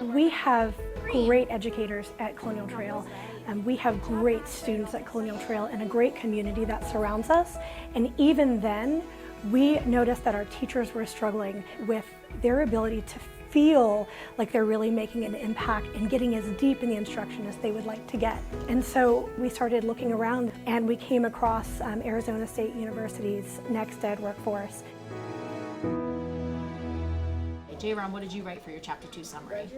We have great educators at Colonial Trail. We have great students at Colonial Trail and a great community that surrounds us. And even then, we noticed that our teachers were struggling with their ability to feel like they're really making an impact and getting as deep in the instruction as they would like to get. And so we started looking around and we came across Arizona State University's Next Ed Workforce. J-Ron, what did you write for your Chapter 2 summary?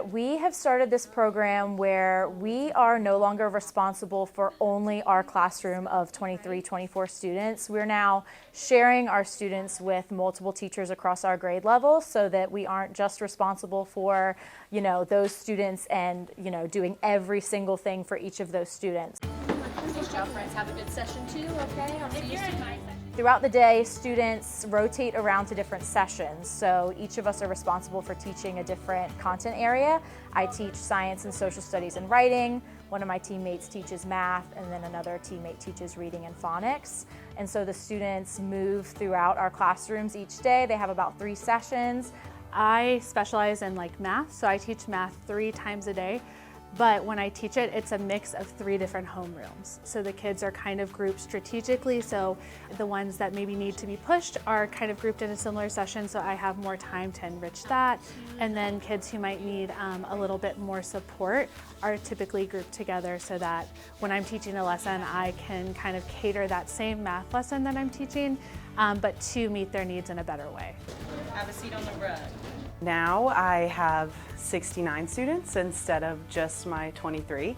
We have started this program where we are no longer responsible for only our classroom of 23, 24 students. We're now sharing our students with multiple teachers across our grade level so that we aren't just responsible for, those students and, doing every single thing for each of those students. Good job, friends. Have a good session too, okay? I'll see you soon. Throughout the day, students rotate around to different sessions, so each of us are responsible for teaching a different content area. I teach science and social studies and writing, one of my teammates teaches math, and then another teammate teaches reading and phonics. And so the students move throughout our classrooms each day. They have about 3 sessions. I specialize in math, so I teach math 3 times a day. But when I teach it, it's a mix of 3 different homerooms. So the kids are kind of grouped strategically, so the ones that maybe need to be pushed are kind of grouped in a similar session, so I have more time to enrich that. And then kids who might need a little bit more support are typically grouped together so that when I'm teaching a lesson, I can kind of cater that same math lesson that I'm teaching, but to meet their needs in a better way. Have a seat on the rug. Now I have 69 students instead of just my 23.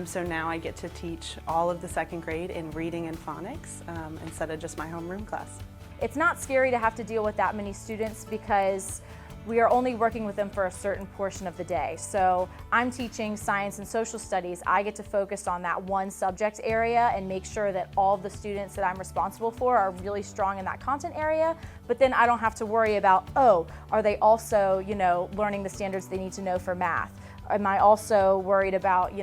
So now I get to teach all of the 2nd grade in reading and phonics instead of just my homeroom class. It's not scary to have to deal with that many students because we are only working with them for a certain portion of the day. So I'm teaching science and social studies. I get to focus on that one subject area and make sure that all of the students that I'm responsible for are really strong in that content area. But then I don't have to worry about, are they also, learning the standards they need to know for math? Am I also worried about,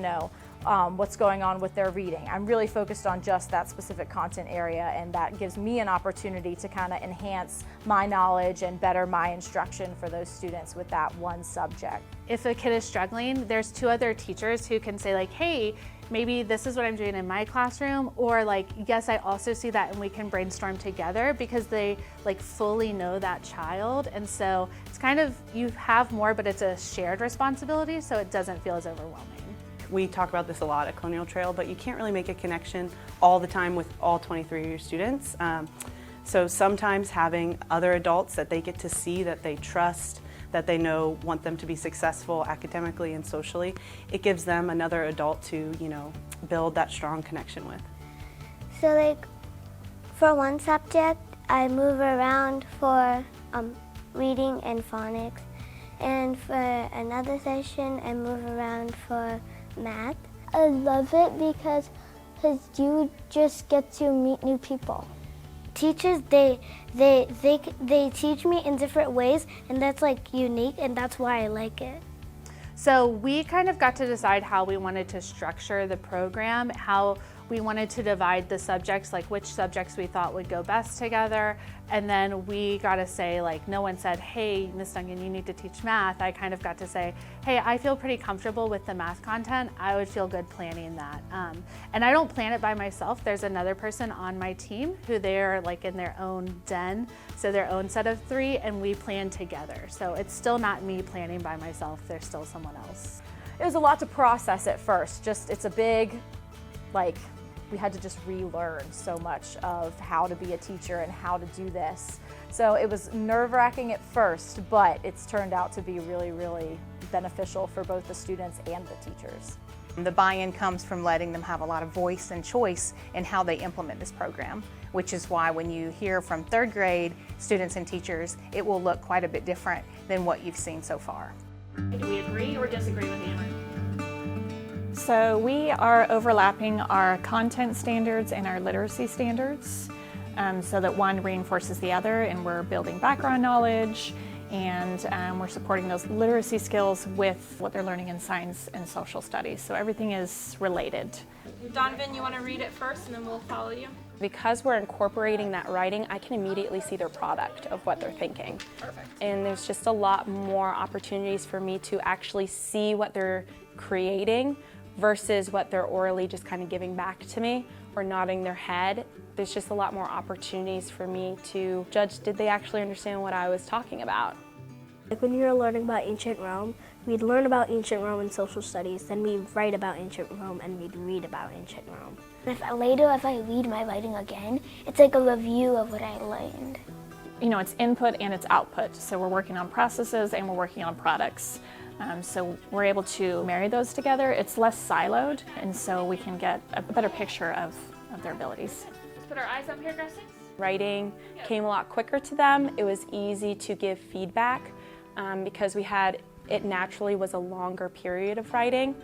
what's going on with their reading? I'm really focused on just that specific content area, and that gives me an opportunity to kind of enhance my knowledge and better my instruction for those students with that one subject. If a kid is struggling, there's 2 other teachers who can say hey, maybe this is what I'm doing in my classroom, or yes, I also see that, and we can brainstorm together because they fully know that child. And so it's kind of, you have more, but it's a shared responsibility, so it doesn't feel as overwhelming. We talk about this a lot at Colonial Trail, but you can't really make a connection all the time with all 23 of your students. So sometimes having other adults that they get to see, that they trust, that they know want them to be successful academically and socially, it gives them another adult to, build that strong connection with. So for one subject, I move around for reading and phonics. And for another session, I move around for math. I love it because you just get to meet new people. Teachers, they teach me in different ways, and that's unique, and that's why I like it. So we kind of got to decide how we wanted to structure the program, how we wanted to divide the subjects, which subjects we thought would go best together. And then we got to say, no one said, hey, Ms. Duncan, you need to teach math. I kind of got to say, hey, I feel pretty comfortable with the math content. I would feel good planning that. And I don't plan it by myself. There's another person on my team who they're in their own den, so their own set of 3, and we plan together. So it's still not me planning by myself. There's still someone else. It was a lot to process at first. It's a big, we had to just relearn so much of how to be a teacher and how to do this. So it was nerve-wracking at first, but it's turned out to be really, really beneficial for both the students and the teachers. The buy-in comes from letting them have a lot of voice and choice in how they implement this program, which is why when you hear from 3rd grade students and teachers, it will look quite a bit different than what you've seen so far. Do we agree or disagree with Amber? So we are overlapping our content standards and our literacy standards so that one reinforces the other, and we're building background knowledge, and we're supporting those literacy skills with what they're learning in science and social studies. So everything is related. Donovan, you want to read it first and then we'll follow you? Because we're incorporating that writing, I can immediately see their product of what they're thinking. Perfect. And there's just a lot more opportunities for me to actually see what they're creating versus what they're orally just kind of giving back to me or nodding their head. There's just a lot more opportunities for me to judge, did they actually understand what I was talking about? Like when we were learning about ancient Rome, we'd learn about ancient Rome in social studies, then we'd write about ancient Rome, and we'd read about ancient Rome. If I read my writing again, it's like a review of what I learned. You know, it's input and it's output. So we're working on processes and we're working on products. So we're able to marry those together. It's less siloed, and so we can get a better picture of their abilities. Let's put our eyes up here, Gracie. Writing came a lot quicker to them. It was easy to give feedback because it naturally was a longer period of writing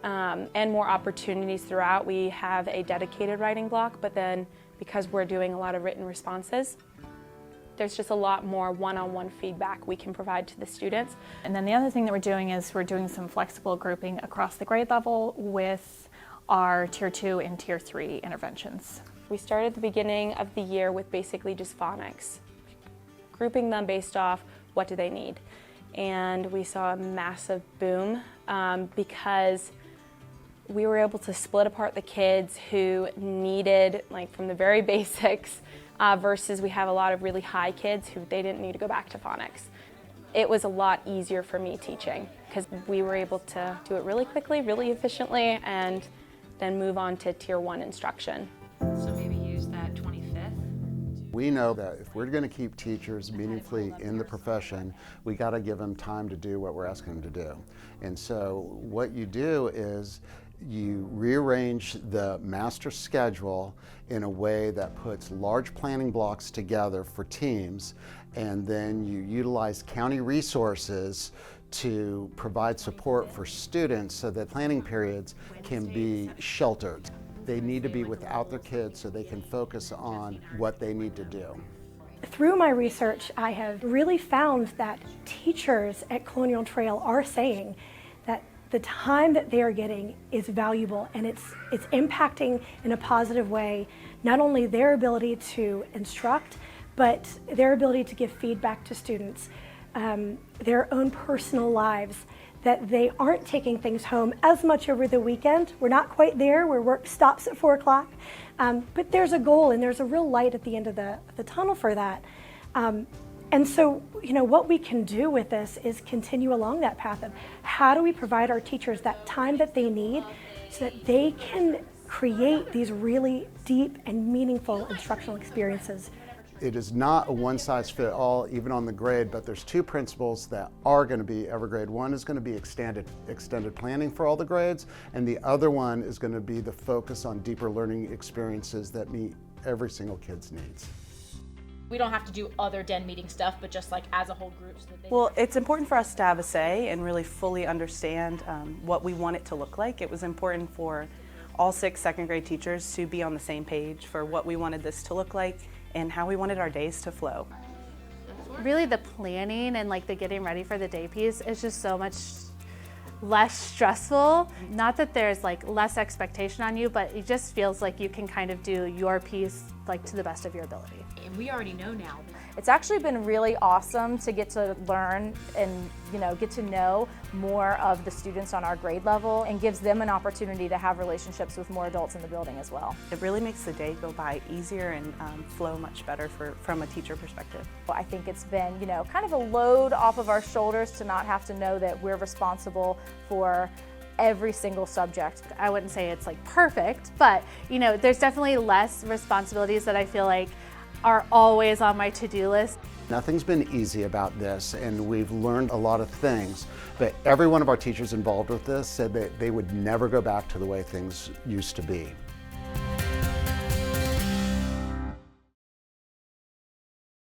and more opportunities throughout. We have a dedicated writing block, but then because we're doing a lot of written responses, there's just a lot more one-on-one feedback we can provide to the students. And then the other thing that we're doing is we're doing some flexible grouping across the grade level with our Tier 2 and Tier 3 interventions. We started at the beginning of the year with basically just phonics, grouping them based off what do they need. And we saw a massive boom because we were able to split apart the kids who needed, like from the very basics, versus we have a lot of really high kids who they didn't need to go back to phonics. It was a lot easier for me teaching because we were able to do it really quickly, really efficiently, and then move on to Tier 1 instruction. So maybe use that 25th. We know that if we're going to keep teachers meaningfully in the profession, we got to give them time to do what we're asking them to do. And so what you do is you rearrange the master schedule in a way that puts large planning blocks together for teams, and then you utilize county resources to provide support for students so that planning periods can be sheltered. They need to be without their kids so they can focus on what they need to do. Through my research, I have really found that teachers at Colonial Trail are saying that the time that they are getting is valuable, and it's impacting in a positive way not only their ability to instruct, but their ability to give feedback to students, their own personal lives, that they aren't taking things home as much over the weekend. We're not quite there where work stops at 4 o'clock, but there's a goal and there's a real light at the end of the tunnel for that. And so, you know, what we can do with this is continue along that path of how do we provide our teachers that time that they need so that they can create these really deep and meaningful instructional experiences. It is not a one-size-fits-all even on the grade, but there's two principles that are going to be every grade. One is going to be extended planning for all the grades, and the other one is going to be the focus on deeper learning experiences that meet every single kid's needs. We don't have to do other den meeting stuff, but just like as a whole group. So that Well, it's important for us to have a say and really fully understand what we want it to look like. It was important for all 6 second grade teachers to be on the same page for what we wanted this to look like and how we wanted our days to flow. Really the planning and like the getting ready for the day piece is just so much less stressful. Not that there's like less expectation on you, but it just feels like you can kind of do your piece like to the best of your ability. And we already know now. It's actually been really awesome to get to learn and get to know more of the students on our grade level, and gives them an opportunity to have relationships with more adults in the building as well. It really makes the day go by easier and flow much better from a teacher perspective. I think it's been kind of a load off of our shoulders to not have to know that we're responsible for every single subject. I wouldn't say it's like perfect, but there's definitely less responsibilities that I feel like are always on my to-do list. Nothing's been easy about this, and we've learned a lot of things, but every one of our teachers involved with this said that they would never go back to the way things used to be.